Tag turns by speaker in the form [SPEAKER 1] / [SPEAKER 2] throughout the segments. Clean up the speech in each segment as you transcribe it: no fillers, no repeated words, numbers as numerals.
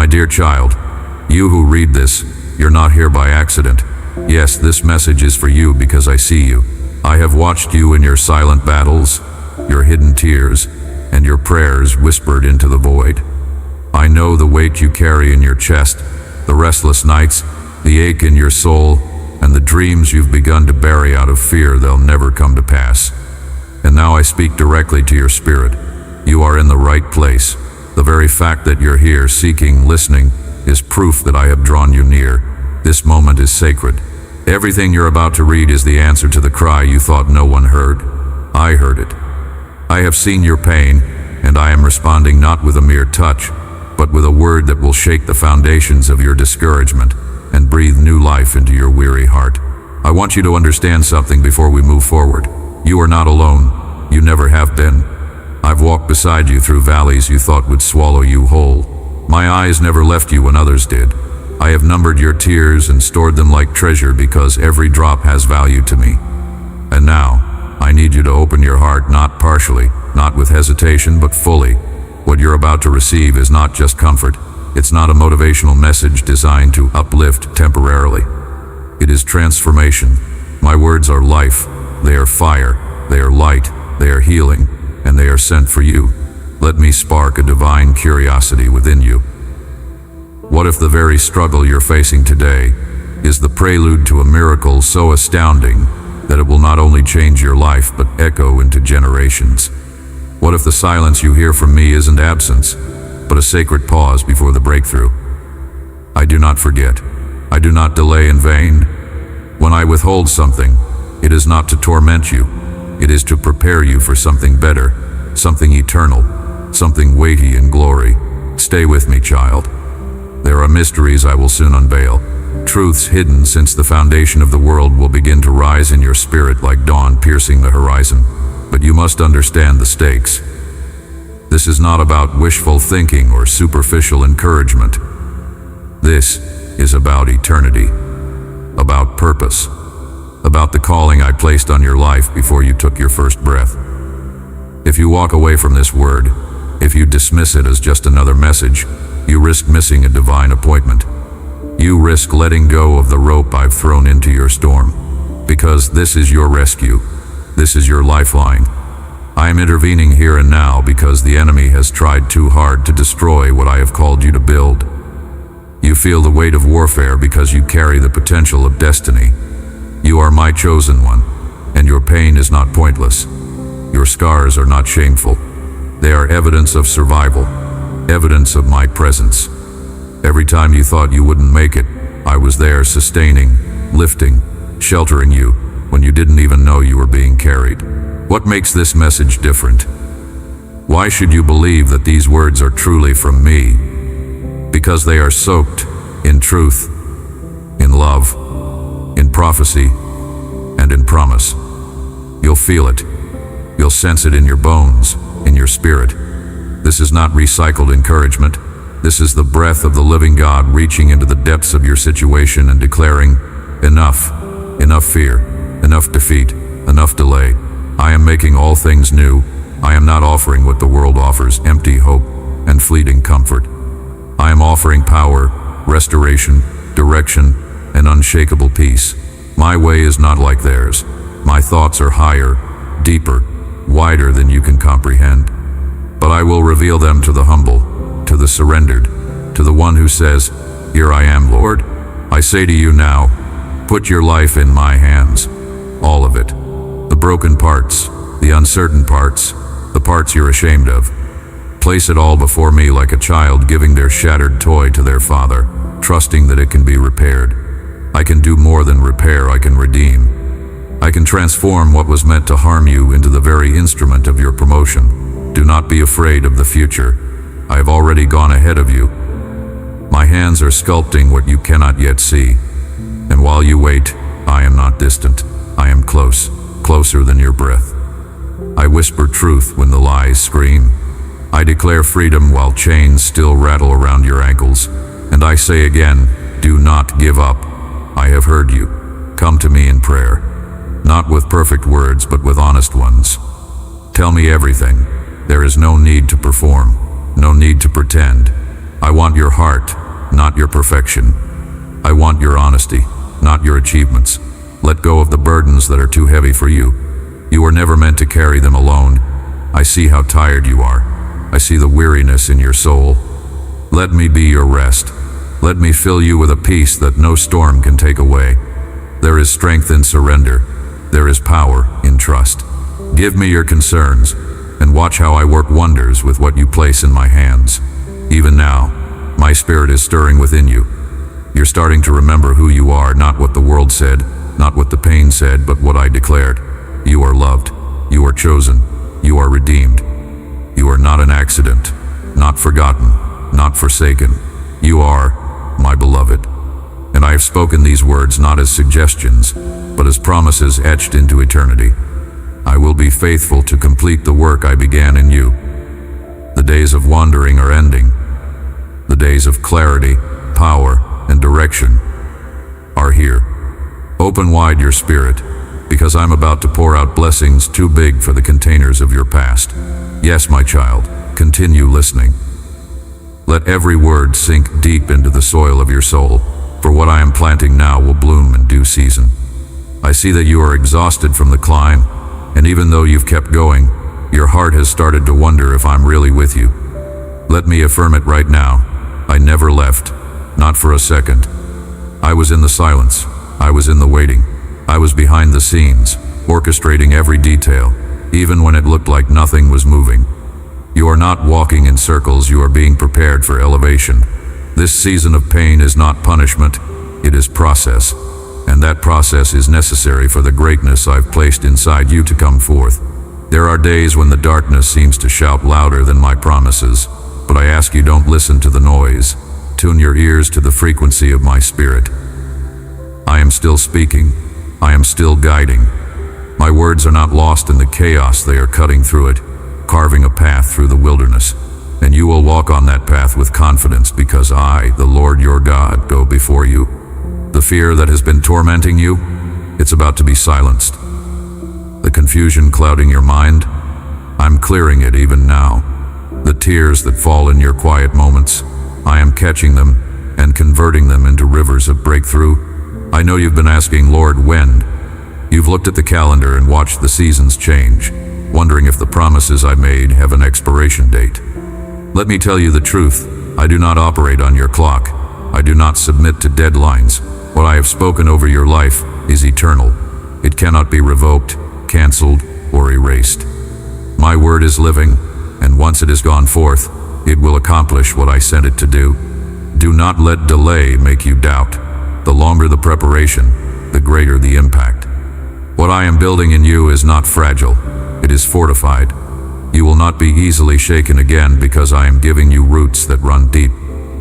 [SPEAKER 1] My dear child, you who read this, you're not here by accident. Yes, this message is for you because I see you. I have watched you in your silent battles, your hidden tears, and your prayers whispered into the void. I know the weight you carry in your chest, the restless nights, the ache in your soul, and the dreams you've begun to bury out of fear they'll never come to pass. And now I speak directly to your spirit. You are in the right place. The very fact that you're here seeking, listening, is proof that I have drawn you near. This moment is sacred. Everything you're about to read is the answer to the cry you thought no one heard. I heard it. I have seen your pain, and I am responding not with a mere touch, but with a word that will shake the foundations of your discouragement and breathe new life into your weary heart. I want you to understand something before we move forward. You are not alone. You never have been. I've walked beside you through valleys you thought would swallow you whole. My eyes never left you when others did. I have numbered your tears and stored them like treasure because every drop has value to me. And now, I need you to open your heart, not partially, not with hesitation, but fully. What you're about to receive is not just comfort. It's not a motivational message designed to uplift temporarily. It is transformation. My words are life. They are fire. They are light. They are healing. And they are sent for you. Let me spark a divine curiosity within you. What if the very struggle you're facing today is the prelude to a miracle so astounding that it will not only change your life but echo into generations? What if the silence you hear from me isn't absence, but a sacred pause before the breakthrough? I do not forget. I do not delay in vain. When I withhold something, it is not to torment you. It is to prepare you for something better, something eternal, something weighty in glory. Stay with me, child. There are mysteries I will soon unveil. Truths hidden since the foundation of the world will begin to rise in your spirit like dawn piercing the horizon. But you must understand the stakes. This is not about wishful thinking or superficial encouragement. This is about eternity, about purpose, about the calling I placed on your life before you took your first breath. If you walk away from this word, if you dismiss it as just another message, you risk missing a divine appointment. You risk letting go of the rope I've thrown into your storm. Because this is your rescue. This is your lifeline. I am intervening here and now because the enemy has tried too hard to destroy what I have called you to build. You feel the weight of warfare because you carry the potential of destiny. You are my chosen one, and your pain is not pointless. Your scars are not shameful. They are evidence of survival, evidence of my presence. Every time you thought you wouldn't make it, I was there sustaining, lifting, sheltering you when you didn't even know you were being carried. What makes this message different? Why should you believe that these words are truly from me? Because they are soaked in truth, in love, in prophecy, and in promise. You'll feel it. You'll sense it in your bones, in your spirit. This is not recycled encouragement. This is the breath of the living God reaching into the depths of your situation and declaring, enough, enough fear, enough defeat, enough delay. I am making all things new. I am not offering what the world offers, empty hope and fleeting comfort. I am offering power, restoration, direction, and unshakable peace. My way is not like theirs. My thoughts are higher, deeper, wider than you can comprehend. But I will reveal them to the humble, to the surrendered, to the one who says, "Here I am, Lord." I say to you now, put your life in my hands, all of it. The broken parts, the uncertain parts, the parts you're ashamed of. Place it all before me like a child giving their shattered toy to their father, trusting that it can be repaired. I can do more than repair, I can redeem. I can transform what was meant to harm you into the very instrument of your promotion. Do not be afraid of the future. I have already gone ahead of you. My hands are sculpting what you cannot yet see. And while you wait, I am not distant. I am close, closer than your breath. I whisper truth when the lies scream. I declare freedom while chains still rattle around your ankles. And I say again, do not give up. I have heard you. Come to me in prayer. Not with perfect words, but with honest ones. Tell me everything. There is no need to perform, no need to pretend. I want your heart, not your perfection. I want your honesty, not your achievements. Let go of the burdens that are too heavy for you. You were never meant to carry them alone. I see how tired you are. I see the weariness in your soul. Let me be your rest. Let me fill you with a peace that no storm can take away. There is strength in surrender. There is power in trust. Give me your concerns, and watch how I work wonders with what you place in my hands. Even now, my spirit is stirring within you. You're starting to remember who you are, not what the world said, not what the pain said, but what I declared. You are loved. You are chosen. You are redeemed. You are not an accident, not forgotten, not forsaken. You are my beloved. And I have spoken these words not as suggestions, but as promises etched into eternity. I will be faithful to complete the work I began in you. The days of wandering are ending. The days of clarity, power, and direction are here. Open wide your spirit, because I'm about to pour out blessings too big for the containers of your past. Yes, my child, continue listening. Let every word sink deep into the soil of your soul, for what I am planting now will bloom in due season. I see that you are exhausted from the climb, and even though you've kept going, your heart has started to wonder if I'm really with you. Let me affirm it right now. I never left, not for a second. I was in the silence. I was in the waiting. I was behind the scenes, orchestrating every detail, even when it looked like nothing was moving. You are not walking in circles, you are being prepared for elevation. This season of pain is not punishment, it is process. And that process is necessary for the greatness I've placed inside you to come forth. There are days when the darkness seems to shout louder than my promises, but I ask you, don't listen to the noise. Tune your ears to the frequency of my spirit. I am still speaking. I am still guiding. My words are not lost in the chaos, they are cutting through it, carving a path through the wilderness. And you will walk on that path with confidence, because I, the Lord your God, go before you. The fear that has been tormenting you, it's about to be silenced. The confusion clouding your mind, I'm clearing it even now. The tears that fall in your quiet moments, I am catching them and converting them into rivers of breakthrough. I know you've been asking, Lord, when? You've looked at the calendar and watched the seasons change, wondering if the promises I made have an expiration date. Let me tell you the truth. I do not operate on your clock. I do not submit to deadlines. What I have spoken over your life is eternal. It cannot be revoked, canceled, or erased. My word is living, and once it has gone forth, it will accomplish what I sent it to do. Do not let delay make you doubt. The longer the preparation, the greater the impact. What I am building in you is not fragile, it is fortified. You will not be easily shaken again, because I am giving you roots that run deep.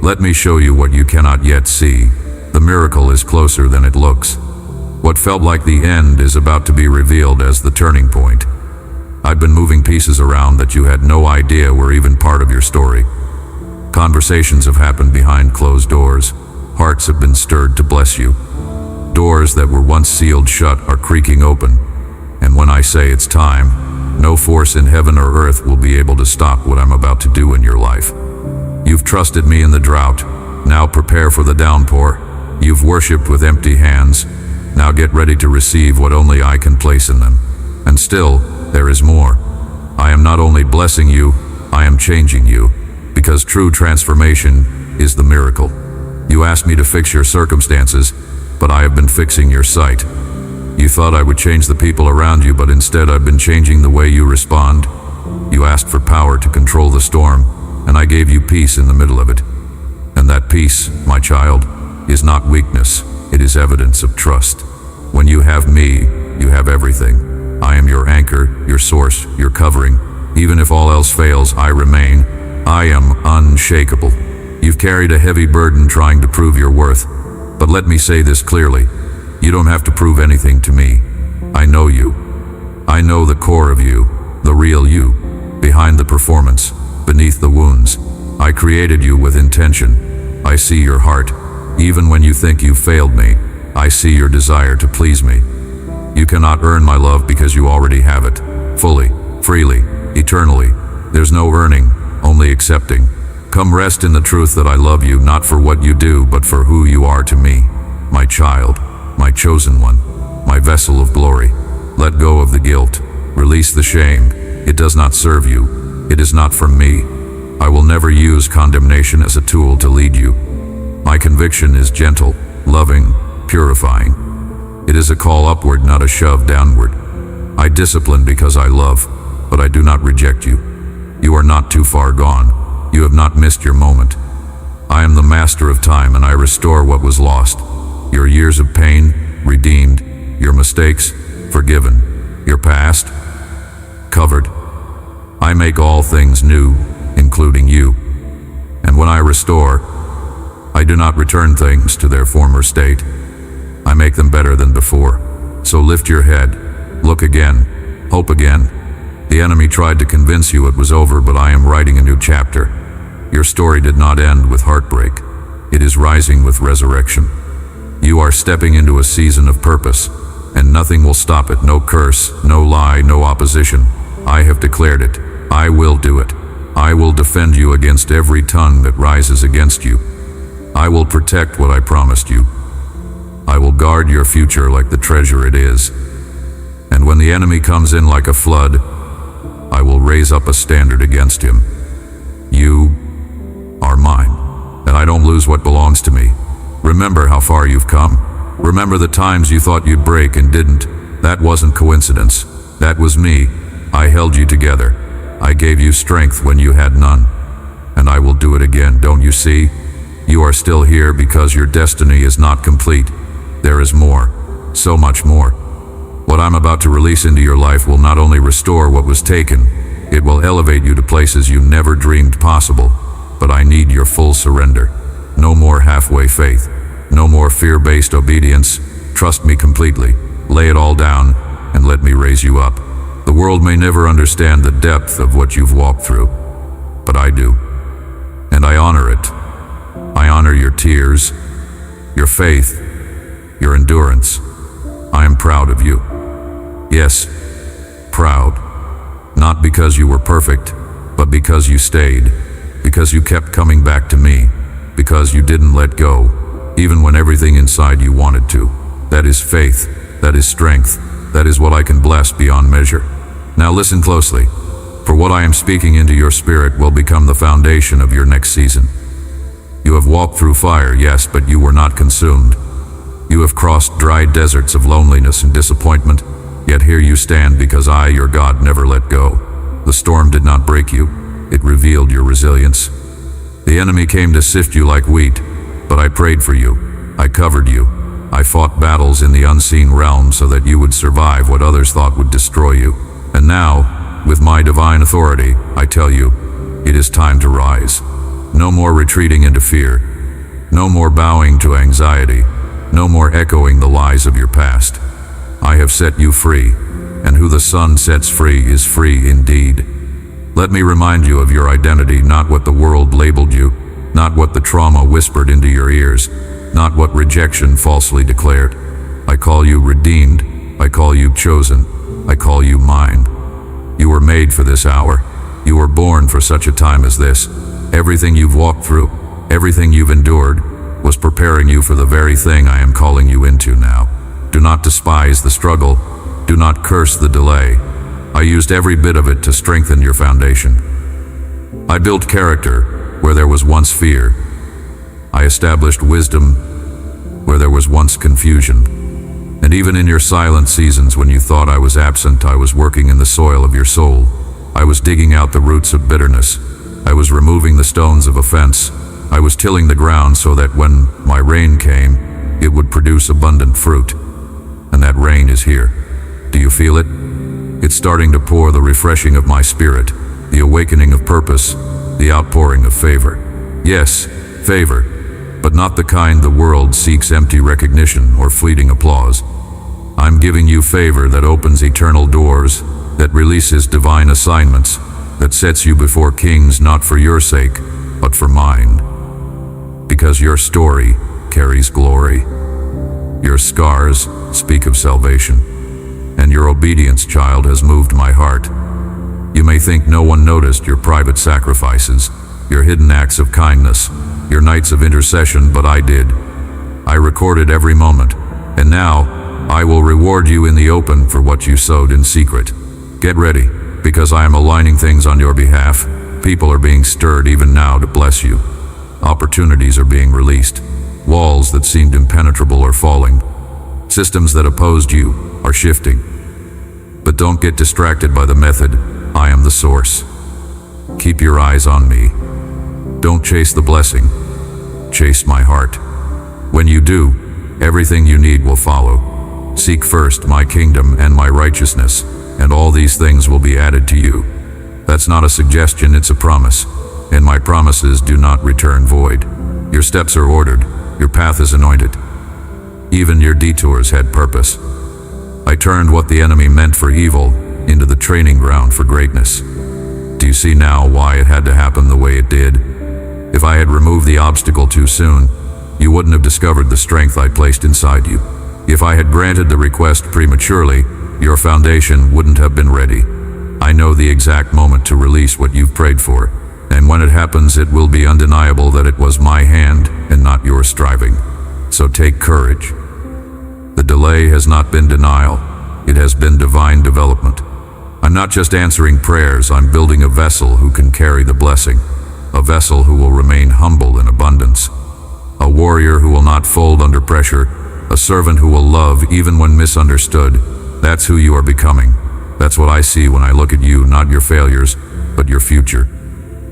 [SPEAKER 1] Let me show you what you cannot yet see. The miracle is closer than it looks. What felt like the end is about to be revealed as the turning point. I've been moving pieces around that you had no idea were even part of your story. Conversations have happened behind closed doors. Hearts have been stirred to bless you. Doors that were once sealed shut are creaking open. And when I say it's time, no force in heaven or earth will be able to stop what I'm about to do in your life. You've trusted me in the drought. Now prepare for the downpour. You've worshipped with empty hands. Now get ready to receive what only I can place in them. And still, there is more. I am not only blessing you, I am changing you, because true transformation is the miracle. You asked me to fix your circumstances, but I have been fixing your sight. You thought I would change the people around you, but instead I've been changing the way you respond. You asked for power to control the storm, and I gave you peace in the middle of it. And that peace, my child, is not weakness, it is evidence of trust. When you have me, you have everything. I am your anchor, your source, your covering. Even if all else fails, I remain. I am unshakable. You've carried a heavy burden trying to prove your worth. But let me say this clearly. You don't have to prove anything to me. I know you. I know the core of you, the real you, behind the performance, beneath the wounds. I created you with intention. I see your heart. Even when you think you've failed me, I see your desire to please me. You cannot earn my love because you already have it. Fully, freely, eternally. There's no earning, only accepting. Come rest in the truth that I love you, not for what you do, but for who you are to me. My child, my chosen one, my vessel of glory. Let go of the guilt. Release the shame. It does not serve you. It is not from me. I will never use condemnation as a tool to lead you. My conviction is gentle, loving, purifying. It is a call upward, not a shove downward. I discipline because I love, but I do not reject you. You are not too far gone. You have not missed your moment. I am the master of time, and I restore what was lost. Your years of pain, redeemed. Your mistakes, forgiven. Your past, covered. I make all things new, including you. And when I restore, I do not return things to their former state. I make them better than before. So lift your head, look again, hope again. The enemy tried to convince you it was over, but I am writing a new chapter. Your story did not end with heartbreak. It is rising with resurrection. You are stepping into a season of purpose, and nothing will stop it. No curse, no lie, no opposition. I have declared it. I will do it. I will defend you against every tongue that rises against you. I will protect what I promised you. I will guard your future like the treasure it is. And when the enemy comes in like a flood, I will raise up a standard against him. You are mine, and I don't lose what belongs to me. Remember how far you've come. Remember the times you thought you'd break and didn't. That wasn't coincidence. That was me. I held you together. I gave you strength when you had none. And I will do it again, don't you see? You are still here because your destiny is not complete. There is more, so much more. What I'm about to release into your life will not only restore what was taken, it will elevate you to places you never dreamed possible. But I need your full surrender. No more halfway faith. No more fear-based obedience. Trust me completely. Lay it all down and let me raise you up. The world may never understand the depth of what you've walked through, but I do. And I honor it. I honor your tears, your faith, your endurance. I am proud of you. Yes, proud. Not because you were perfect, but because you stayed, because you kept coming back to me, because you didn't let go, even when everything inside you wanted to. That is faith, that is strength, that is what I can bless beyond measure. Now listen closely, for what I am speaking into your spirit will become the foundation of your next season. You have walked through fire, yes, but you were not consumed. You have crossed dry deserts of loneliness and disappointment, yet here you stand because I, your God, never let go. The storm did not break you, it revealed your resilience. The enemy came to sift you like wheat, but I prayed for you. I covered you. I fought battles in the unseen realm so that you would survive what others thought would destroy you. And now, with my divine authority, I tell you, it is time to rise. No more retreating into fear. No more bowing to anxiety. No more echoing the lies of your past. I have set you free, and who the Son sets free is free indeed. Let me remind you of your identity, not what the world labeled you, not what the trauma whispered into your ears, not what rejection falsely declared. I call you redeemed. I call you chosen. I call you mine. You were made for this hour. You were born for such a time as this. Everything you've walked through, everything you've endured, was preparing you for the very thing I am calling you into now. Do not despise the struggle. Do not curse the delay. I used every bit of it to strengthen your foundation. I built character where there was once fear. I established wisdom where there was once confusion. And even in your silent seasons when you thought I was absent, I was working in the soil of your soul. I was digging out the roots of bitterness. I was removing the stones of offense. I was tilling the ground so that when my rain came, it would produce abundant fruit. And that rain is here. Do you feel it? It's starting to pour, the refreshing of my spirit, the awakening of purpose, the outpouring of favor. Yes, favor, but not the kind the world seeks, empty recognition or fleeting applause. I'm giving you favor that opens eternal doors, that releases divine assignments, that sets you before kings not for your sake, but for mine. Because your story carries glory. Your scars speak of salvation, and your obedience, child, has moved my heart. You may think no one noticed your private sacrifices, your hidden acts of kindness, your nights of intercession, but I did. I recorded every moment, and now I will reward you in the open for what you sowed in secret. Get ready, because I am aligning things on your behalf. People are being stirred even now to bless you. Opportunities are being released. Walls that seemed impenetrable are falling. Systems that opposed you are shifting. But don't get distracted by the method. I am the source. Keep your eyes on me. Don't chase the blessing. Chase my heart. When you do, everything you need will follow. Seek first my kingdom and my righteousness, and all these things will be added to you. That's not a suggestion, it's a promise. And my promises do not return void. Your steps are ordered. Your path is anointed. Even your detours had purpose. I turned what the enemy meant for evil into the training ground for greatness. Do you see now why it had to happen the way it did? If I had removed the obstacle too soon, you wouldn't have discovered the strength I placed inside you. If I had granted the request prematurely, your foundation wouldn't have been ready. I know the exact moment to release what you've prayed for, and when it happens, it will be undeniable that it was my hand and not your striving. So take courage. The delay has not been denial, it has been divine development. I'm not just answering prayers, I'm building a vessel who can carry the blessing, a vessel who will remain humble in abundance, a warrior who will not fold under pressure, a servant who will love even when misunderstood. That's who you are becoming. That's what I see when I look at you, not your failures, but your future.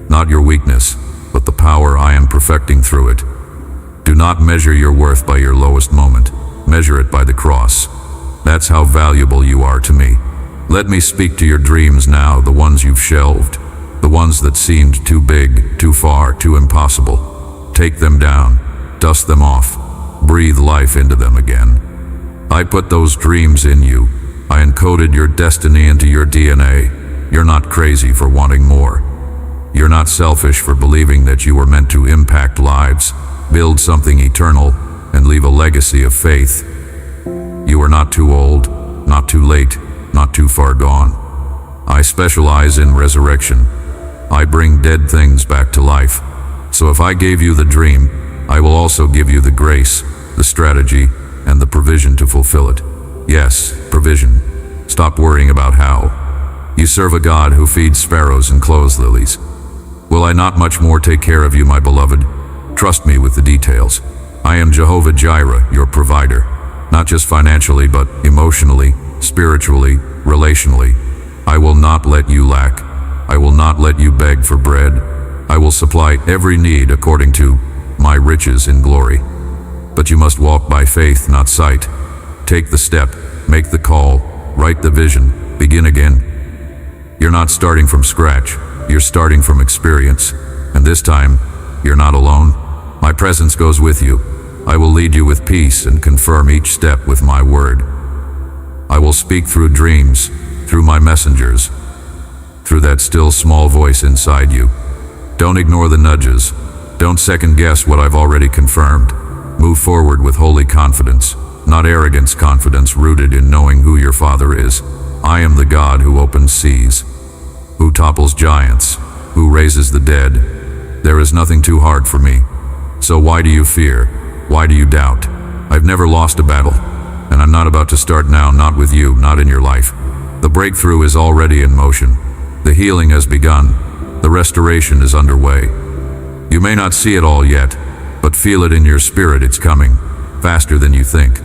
[SPEAKER 1] Not your weakness, but the power I am perfecting through it. Do not measure your worth by your lowest moment. Measure it by the cross. That's how valuable you are to me. Let me speak to your dreams now, the ones you've shelved, the ones that seemed too big, too far, too impossible. Take them down, dust them off, breathe life into them again. I put those dreams in you. I encoded your destiny into your DNA. You're not crazy for wanting more. You're not selfish for believing that you were meant to impact lives, build something eternal, and leave a legacy of faith. You are not too old, not too late, not too far gone. I specialize in resurrection. I bring dead things back to life. So if I gave you the dream, I will also give you the grace, the strategy, and the provision to fulfill it. Yes, provision. Stop worrying about how. You serve a God who feeds sparrows and clothes lilies. Will I not much more take care of you, my beloved? Trust me with the details. I am Jehovah Jireh, your provider. Not just financially, but emotionally, spiritually, relationally. I will not let you lack. I will not let you beg for bread. I will supply every need according to my riches in glory. But you must walk by faith, not sight. Take the step, make the call, write the vision, begin again. You're not starting from scratch, you're starting from experience. And this time, you're not alone. My presence goes with you. I will lead you with peace and confirm each step with my word. I will speak through dreams, through my messengers, through that still small voice inside you. Don't ignore the nudges. Don't second guess what I've already confirmed. Move forward with holy confidence, not arrogance, confidence rooted in knowing who your Father is. I am the God who opens seas, who topples giants, who raises the dead. There is nothing too hard for me. So why do you fear? Why do you doubt? I've never lost a battle, and I'm not about to start now, not with you, not in your life. The breakthrough is already in motion. The healing has begun. The restoration is underway. You may not see it all yet, but feel it in your spirit. It's coming, faster than you think,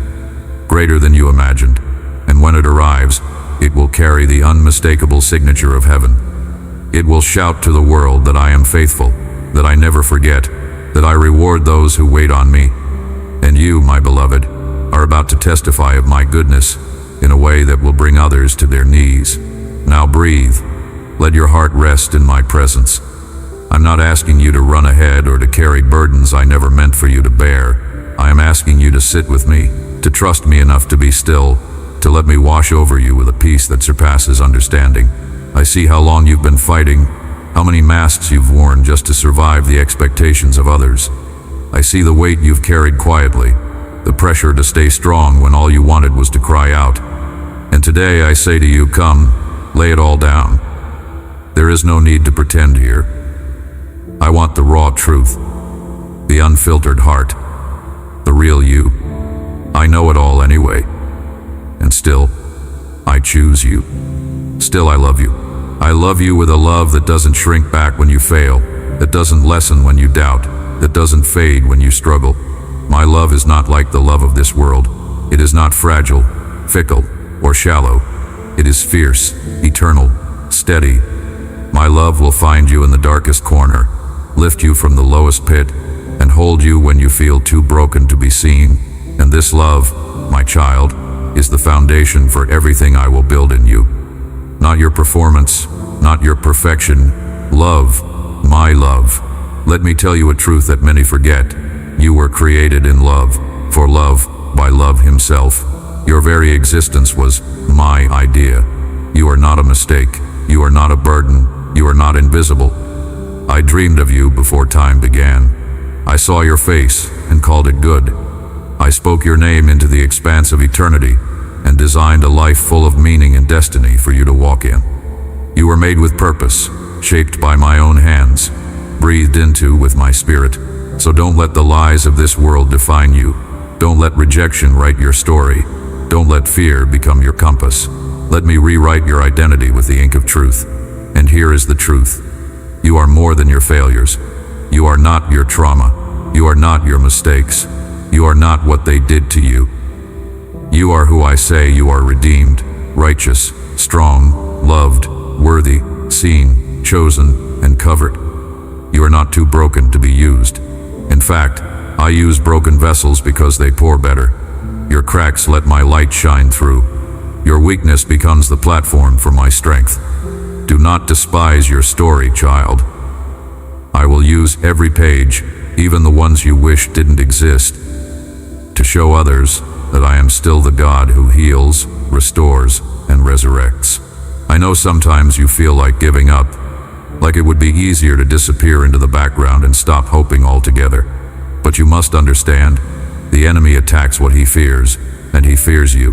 [SPEAKER 1] greater than you imagined. And when it arrives, it will carry the unmistakable signature of heaven. It will shout to the world that I am faithful, that I never forget, that I reward those who wait on me. And you, my beloved, are about to testify of my goodness in a way that will bring others to their knees. Now breathe. Let your heart rest in my presence. I'm not asking you to run ahead or to carry burdens I never meant for you to bear. I am asking you to sit with me, to trust me enough to be still, to let me wash over you with a peace that surpasses understanding. I see how long you've been fighting, how many masks you've worn just to survive the expectations of others. I see the weight you've carried quietly, the pressure to stay strong when all you wanted was to cry out. And today I say to you, come, lay it all down. There is no need to pretend here. I want the raw truth, the unfiltered heart, the real you. I know it all anyway. And still, I choose you. Still, I love you. I love you with a love that doesn't shrink back when you fail, that doesn't lessen when you doubt, that doesn't fade when you struggle. My love is not like the love of this world. It is not fragile, fickle, or shallow. It is fierce, eternal, steady. My love will find you in the darkest corner, lift you from the lowest pit, and hold you when you feel too broken to be seen. And this love, my child, is the foundation for everything I will build in you. Not your performance, not your perfection. Love, my love. Let me tell you a truth that many forget. You were created in love, for love, by love himself. Your very existence was my idea. You are not a mistake. You are not a burden. You are not invisible. I dreamed of you before time began. I saw your face and called it good. I spoke your name into the expanse of eternity and designed a life full of meaning and destiny for you to walk in. You were made with purpose, shaped by my own hands, breathed into with my spirit. So don't let the lies of this world define you. Don't let rejection write your story. Don't let fear become your compass. Let me rewrite your identity with the ink of truth. And here is the truth. You are more than your failures. You are not your trauma. You are not your mistakes. You are not what they did to you. You are who I say you are: redeemed, righteous, strong, loved, worthy, seen, chosen, and covered. You are not too broken to be used. In fact, I use broken vessels because they pour better. Your cracks let my light shine through. Your weakness becomes the platform for my strength. Do not despise your story, child. I will use every page, even the ones you wish didn't exist, to show others that I am still the God who heals, restores, and resurrects. I know sometimes you feel like giving up, like it would be easier to disappear into the background and stop hoping altogether. But you must understand, the enemy attacks what he fears, and he fears you.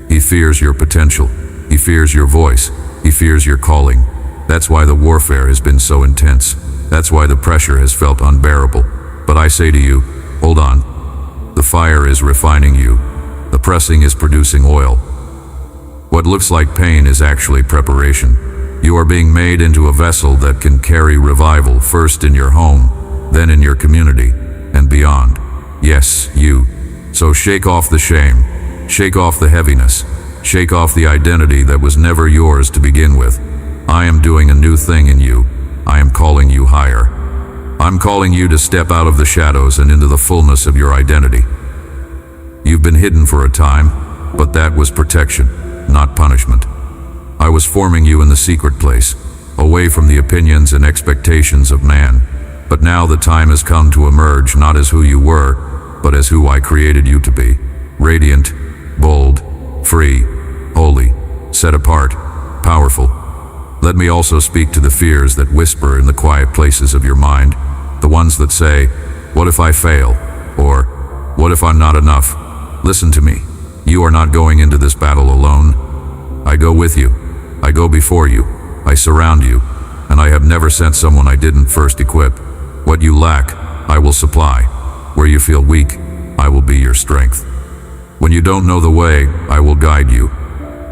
[SPEAKER 1] He fears your potential. He fears your voice. He fears your calling. That's why the warfare has been so intense. That's why the pressure has felt unbearable. But I say to you, hold on. The fire is refining you. The pressing is producing oil. What looks like pain is actually preparation. You are being made into a vessel that can carry revival, first in your home, then in your community, and beyond. Yes, you. So shake off the shame. Shake off the heaviness. Shake off the identity that was never yours to begin with. I am doing a new thing in you. I am calling you higher. I'm calling you to step out of the shadows and into the fullness of your identity. You've been hidden for a time, but that was protection, not punishment. I was forming you in the secret place, away from the opinions and expectations of man. But now the time has come to emerge not as who you were, but as who I created you to be. Radiant, bold, free, holy, set apart, powerful. Let me also speak to the fears that whisper in the quiet places of your mind, the ones that say, what if I fail? Or, what if I'm not enough? Listen to me. You are not going into this battle alone. I go with you. I go before you. I surround you. And I have never sent someone I didn't first equip. What you lack, I will supply. Where you feel weak, I will be your strength. When you don't know the way, I will guide you.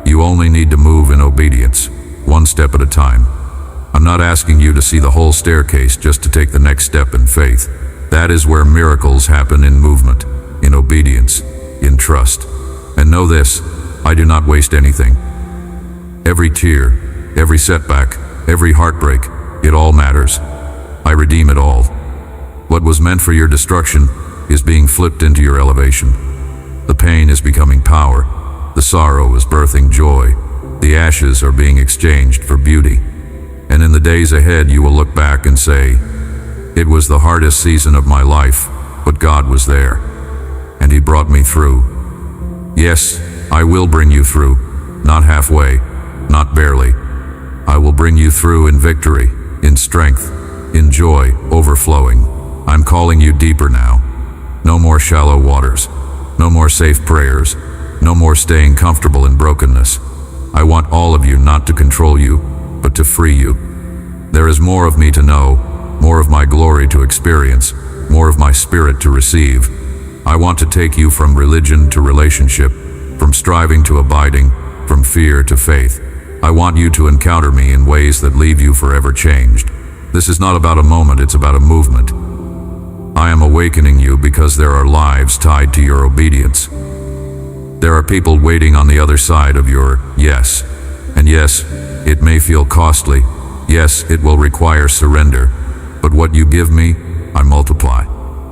[SPEAKER 1] You only need to move in obedience, one step at a time. I'm not asking you to see the whole staircase just to take the next step in faith. That is where miracles happen, in movement, in obedience, in trust. And know this, I do not waste anything. Every tear, every setback, every heartbreak, it all matters. I redeem it all. What was meant for your destruction is being flipped into your elevation. The pain is becoming power. The sorrow is birthing joy. The ashes are being exchanged for beauty. And in the days ahead, you will look back and say, it was the hardest season of my life, but God was there, and He brought me through. Yes, I will bring you through, not halfway, not barely. I will bring you through in victory, in strength, in joy overflowing. I'm calling you deeper now. No more shallow waters. No more safe prayers. No more staying comfortable in brokenness. I want all of you not to control you, but to free you. There is more of me to know, more of my glory to experience, more of my spirit to receive. I want to take you from religion to relationship, from striving to abiding, from fear to faith. I want you to encounter me in ways that leave you forever changed. This is not about a moment, it's about a movement. I am awakening you because there are lives tied to your obedience. There are people waiting on the other side of your yes. And yes, it may feel costly. Yes, it will require surrender. But what you give me, I multiply.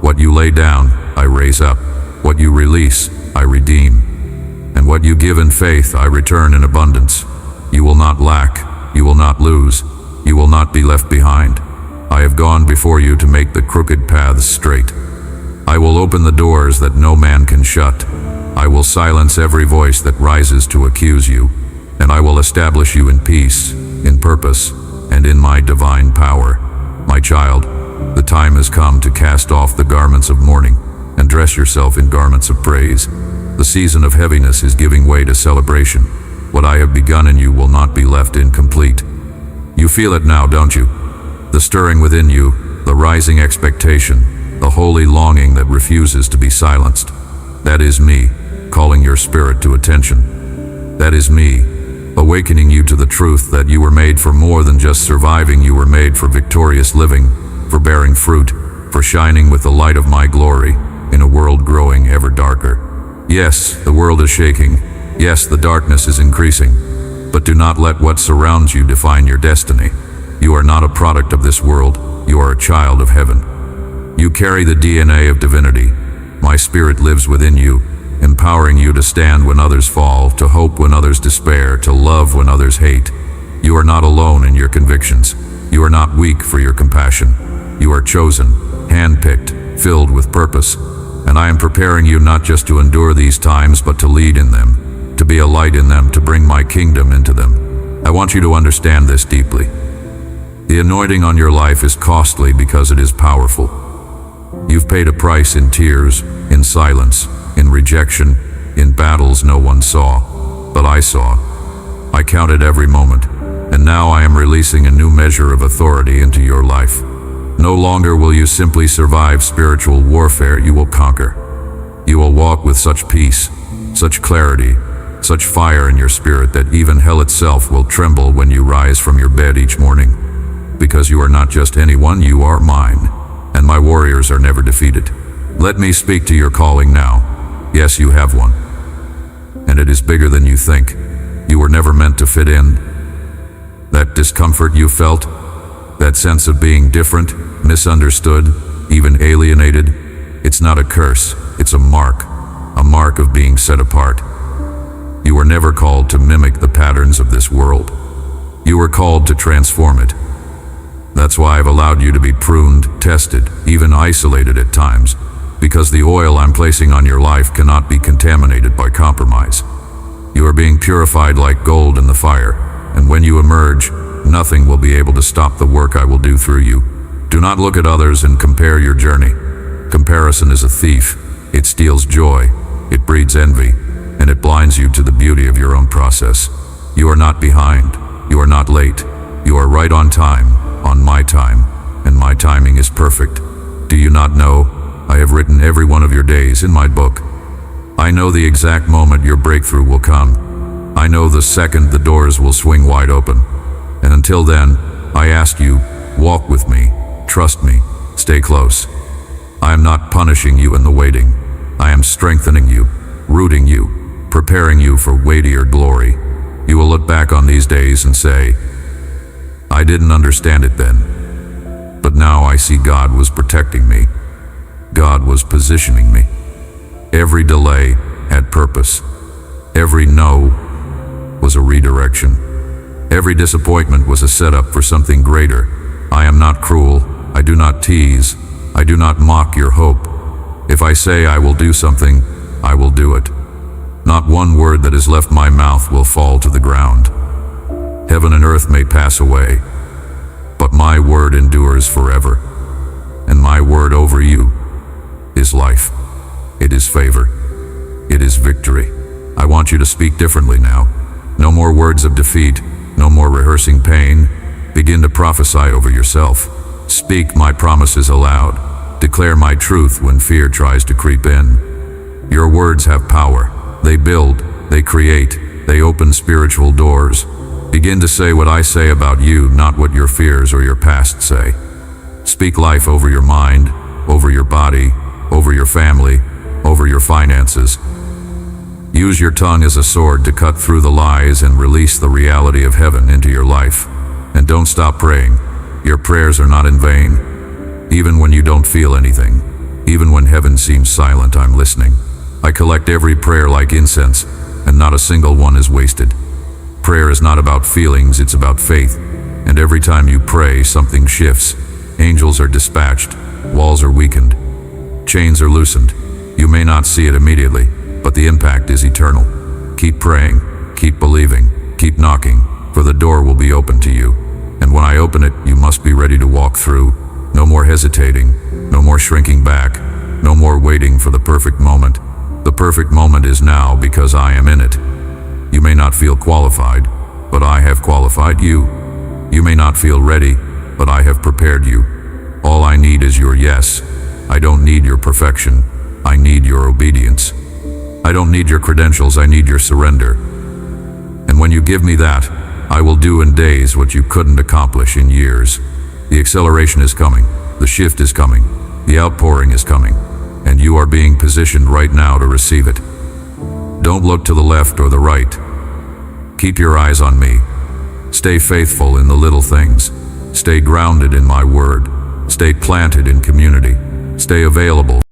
[SPEAKER 1] What you lay down, I raise up. What you release, I redeem. And what you give in faith, I return in abundance. You will not lack. You will not lose. You will not be left behind. I have gone before you to make the crooked paths straight. I will open the doors that no man can shut. I will silence every voice that rises to accuse you, and I will establish you in peace, in purpose, and in my divine power. My child, the time has come to cast off the garments of mourning and dress yourself in garments of praise. The season of heaviness is giving way to celebration. What I have begun in you will not be left incomplete. You feel it now, don't you? The stirring within you, the rising expectation, the holy longing that refuses to be silenced. That is me, calling your spirit to attention. That is me, awakening you to the truth that you were made for more than just surviving. You were made for victorious living, for bearing fruit, for shining with the light of my glory in a world growing ever darker. Yes, the world is shaking. Yes, the darkness is increasing. But do not let what surrounds you define your destiny. You are not a product of this world. You are a child of heaven. You carry the DNA of divinity. My spirit lives within you, empowering you to stand when others fall, to hope when others despair, to love when others hate. You are not alone in your convictions. You are not weak for your compassion. You are chosen, handpicked, filled with purpose. And I am preparing you not just to endure these times, but to lead in them, to be a light in them, to bring my kingdom into them. I want you to understand this deeply. The anointing on your life is costly because it is powerful. You've paid a price in tears, in silence, in rejection, in battles no one saw, but I saw. I counted every moment, and now I am releasing a new measure of authority into your life. No longer will you simply survive spiritual warfare, you will conquer. You will walk with such peace, such clarity, such fire in your spirit that even hell itself will tremble when you rise from your bed each morning. Because you are not just anyone, you are mine, and my warriors are never defeated. Let me speak to your calling now. Yes, you have one, and it is bigger than you think. You were never meant to fit in. That discomfort you felt, that sense of being different, misunderstood, even alienated, it's not a curse, it's a mark of being set apart. You were never called to mimic the patterns of this world. You were called to transform it. That's why I've allowed you to be pruned, tested, even isolated at times, because the oil I'm placing on your life cannot be contaminated by compromise. You are being purified like gold in the fire, and when you emerge, nothing will be able to stop the work I will do through you. Do not look at others and compare your journey. Comparison is a thief. It steals joy, it breeds envy, and it blinds you to the beauty of your own process. You are not behind. You are not late. You are right on time, on my time, and my timing is perfect. Do you not know? I have written every one of your days in my book. I know the exact moment your breakthrough will come. I know the second the doors will swing wide open. And until then, I ask you, walk with me, trust me, stay close. I am not punishing you in the waiting. I am strengthening you, rooting you, preparing you for weightier glory. You will look back on these days and say, I didn't understand it then, but now I see God was protecting me. God was positioning me. Every delay had purpose. Every no was a redirection. Every disappointment was a setup for something greater. I am not cruel. I do not tease. I do not mock your hope. If I say I will do something, I will do it. Not one word that has left my mouth will fall to the ground. Heaven and earth may pass away, but my word endures forever. And my word over you is life. It is favor. It is victory. I want you to speak differently now. No more words of defeat. No more rehearsing pain. Begin to prophesy over yourself. Speak my promises aloud. Declare my truth when fear tries to creep in. Your words have power. They build, they create, they open spiritual doors. Begin to say what I say about you, not what your fears or your past say. Speak life over your mind, over your body, over your family, over your finances. Use your tongue as a sword to cut through the lies and release the reality of heaven into your life. And don't stop praying. Your prayers are not in vain. Even when you don't feel anything, even when heaven seems silent, I'm listening. I collect every prayer like incense, and not a single one is wasted. Prayer is not about feelings, it's about faith. And every time you pray, something shifts. Angels are dispatched, walls are weakened, chains are loosened. You may not see it immediately, but the impact is eternal. Keep praying, keep believing, keep knocking, for the door will be open to you. And when I open it, you must be ready to walk through. No more hesitating, no more shrinking back, no more waiting for the perfect moment. The perfect moment is now because I am in it. You may not feel qualified, but I have qualified you. You may not feel ready, but I have prepared you. All I need is your yes. I don't need your perfection. I need your obedience. I don't need your credentials, I need your surrender. And when you give me that, I will do in days what you couldn't accomplish in years. The acceleration is coming, the shift is coming, the outpouring is coming, and you are being positioned right now to receive it. Don't look to the left or the right. Keep your eyes on me. Stay faithful in the little things. Stay grounded in my word. Stay planted in community. Stay available